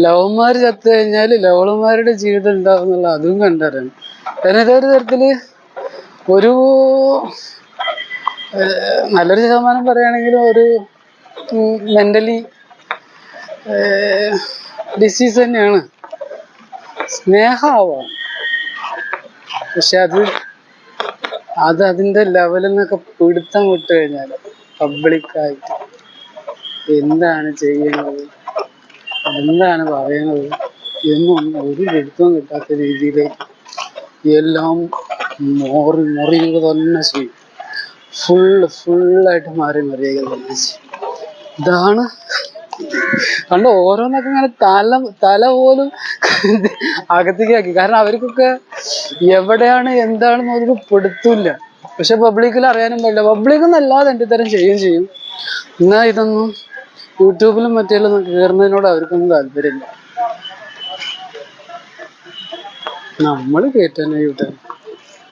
ലവന്മാർ ചത്തു കഴിഞ്ഞാൽ ലവളന്മാരുടെ ജീവിതം ഉണ്ടാവുന്നുള്ള അതും കണ്ടറിയണം. കാരണം ഇതൊരു തരത്തില് ഒരു നല്ലൊരു ശതമാനം പറയുകയാണെങ്കിലും ഒരു മെന്റലി ഡിസീസ് തന്നെയാണ്. സ്നേഹമാവാം, പക്ഷെ അത് അതിൻ്റെ ലെവലിൽ നിന്നൊക്കെ പിടുത്തം വിട്ട് കഴിഞ്ഞാൽ പബ്ലിക്കായിട്ട് എന്താണ് ചെയ്യുന്നത്, എന്താണ് പറയുന്നത് എന്നൊന്നും ഒരു പിടുത്തവും കിട്ടാത്ത രീതിയിൽ എല്ലാം മുറിയുക തന്നെ ചെയ്യും. ഫുള്ളായിട്ട് മറിയുക തന്നെ ചെയ്യും. ഇതാണ് കണ്ട് ഓരോന്നൊക്കെ ഇങ്ങനെ തല പോലും അകത്തേക്കാക്കി. കാരണം അവർക്കൊക്കെ എവിടെയാണ് എന്താണെന്ന് അവർക്ക് പിടുത്തില്ല. പക്ഷെ പബ്ലിക്കിൽ അറിയാനും പാടില്ല. പബ്ലിക്കിൽ നിന്ന് അല്ലാതെ എൻ്റെ തരം ചെയ്യുകയും ചെയ്യും. എന്നാൽ ഇതൊന്നും യൂട്യൂബിലും മറ്റേലൊന്നും കയറുന്നതിനോട് അവർക്കൊന്നും താല്പര്യമില്ല. നമ്മൾ കേട്ടുതന്നെ യൂട്യൂബ്